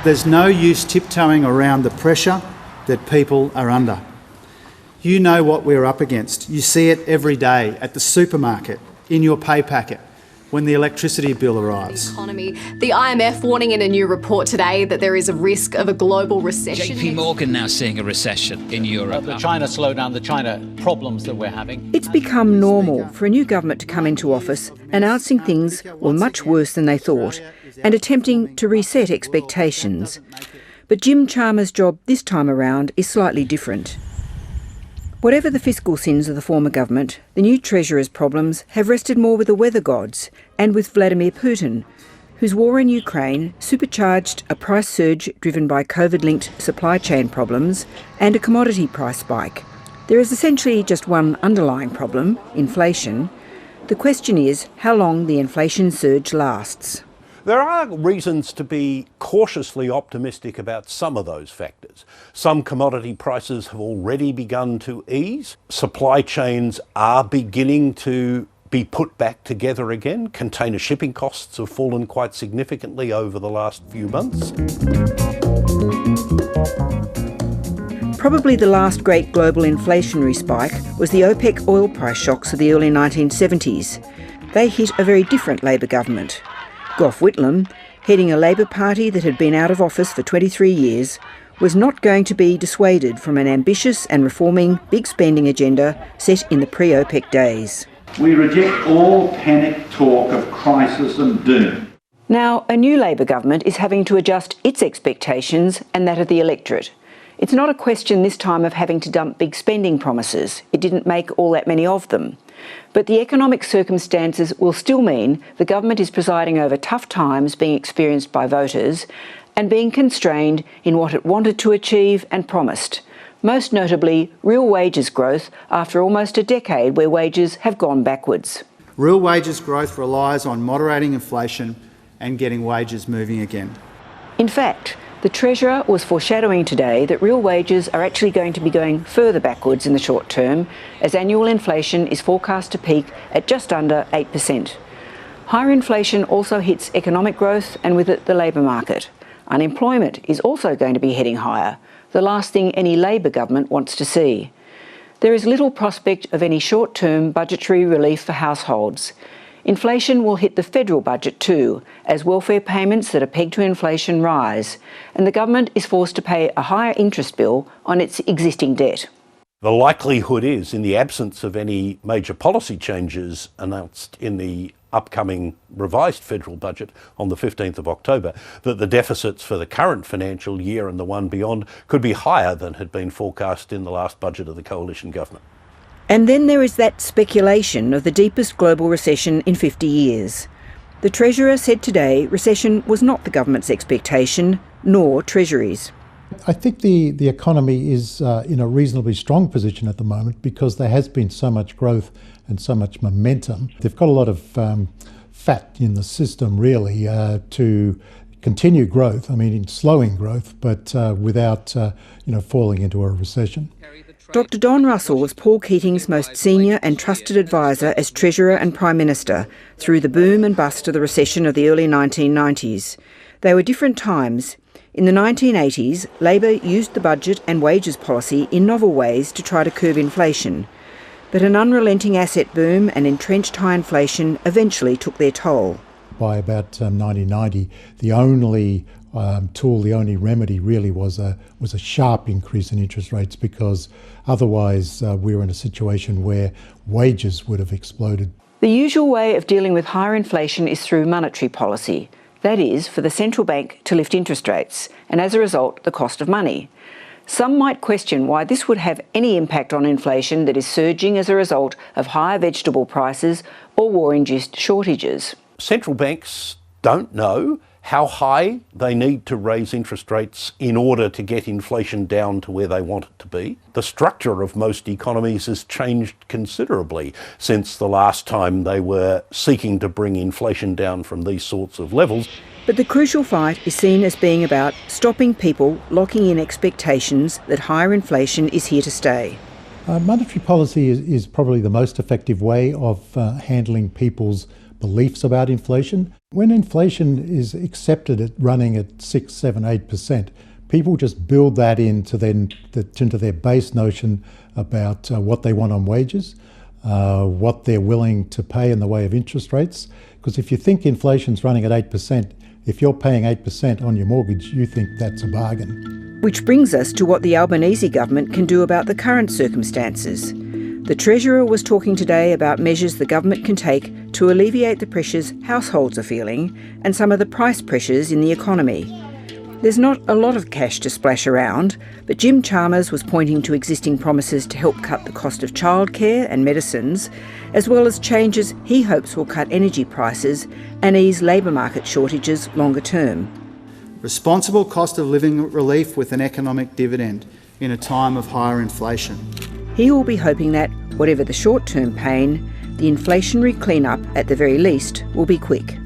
There's no use tiptoeing around the pressure that people are under. You know what we're up against. You see it every day at the supermarket, in your pay packet, when the electricity bill arrives. The IMF warning in a new report today that there is a risk of a global recession. JP Morgan now seeing a recession in Europe. The China slowdown, the China problems that we're having. It's become normal for a new government to come into office announcing things were much worse than they thought and attempting to reset expectations. But Jim Chalmers' job this time around is slightly different. Whatever the fiscal sins of the former government, the new Treasurer's problems have rested more with the weather gods and with Vladimir Putin, whose war in Ukraine supercharged a price surge driven by COVID-linked supply chain problems and a commodity price spike. There is essentially just one underlying problem, inflation. The question is how long the inflation surge lasts. There are reasons to be cautiously optimistic about some of those factors. Some commodity prices have already begun to ease. Supply chains are beginning to be put back together again. Container shipping costs have fallen quite significantly over the last few months. Probably the last great global inflationary spike was the OPEC oil price shocks of the early 1970s. They hit a very different Labor government. Gough Whitlam, heading a Labor Party that had been out of office for 23 years, was not going to be dissuaded from an ambitious and reforming big spending agenda set in the pre-OPEC days. We reject all panic talk of crisis and doom. Now, a new Labor government is having to adjust its expectations and that of the electorate. It's not a question this time of having to dump big spending promises. It didn't make all that many of them. But the economic circumstances will still mean the government is presiding over tough times being experienced by voters and being constrained in what it wanted to achieve and promised, most notably real wages growth after almost a decade where wages have gone backwards. Real wages growth relies on moderating inflation and getting wages moving again. In fact, the Treasurer was foreshadowing today that real wages are actually going to be going further backwards in the short term, as annual inflation is forecast to peak at just under 8%. Higher inflation also hits economic growth and with it the labour market. Unemployment is also going to be heading higher, the last thing any Labor government wants to see. There is little prospect of any short-term budgetary relief for households. Inflation will hit the federal budget too, as welfare payments that are pegged to inflation rise, and the government is forced to pay a higher interest bill on its existing debt. The likelihood is, in the absence of any major policy changes announced in the upcoming revised federal budget on the 15th of October, that the deficits for the current financial year and the one beyond could be higher than had been forecast in the last budget of the coalition government. And then there is that speculation of the deepest global recession in 50 years. The Treasurer said today recession was not the government's expectation, nor Treasury's. I think the economy is in a reasonably strong position at the moment because there has been so much growth and so much momentum. They've got a lot of fat in the system really to continue growth, in slowing growth, but without falling into a recession. Dr Don Russell was Paul Keating's most senior and trusted advisor as Treasurer and Prime Minister through the boom and bust of the recession of the early 1990s. They were different times. In the 1980s, Labor used the budget and wages policy in novel ways to try to curb inflation. But an unrelenting asset boom and entrenched high inflation eventually took their toll. By about 1990, the only tool, the only remedy really was a sharp increase in interest rates, because otherwise we were in a situation where wages would have exploded. The usual way of dealing with higher inflation is through monetary policy. That is, for the central bank to lift interest rates, and as a result, the cost of money. Some might question why this would have any impact on inflation that is surging as a result of higher vegetable prices or war-induced shortages. Central banks don't know how high they need to raise interest rates in order to get inflation down to where they want it to be. The structure of most economies has changed considerably since the last time they were seeking to bring inflation down from these sorts of levels. But the crucial fight is seen as being about stopping people locking in expectations that higher inflation is here to stay. Monetary policy is probably the most effective way of handling people's beliefs about inflation. When inflation is accepted at running at 6, 7, 8%, people just build that into their base notion about what they want on wages, what they're willing to pay in the way of interest rates. Because if you think inflation's running at 8%, if you're paying 8% on your mortgage, you think that's a bargain. Which brings us to what the Albanese government can do about the current circumstances. The Treasurer was talking today about measures the government can take to alleviate the pressures households are feeling and some of the price pressures in the economy. There's not a lot of cash to splash around, but Jim Chalmers was pointing to existing promises to help cut the cost of childcare and medicines, as well as changes he hopes will cut energy prices and ease labour market shortages longer term. Responsible cost of living relief with an economic dividend in a time of higher inflation. He will be hoping that, whatever the short-term pain, the inflationary clean-up, at the very least, will be quick.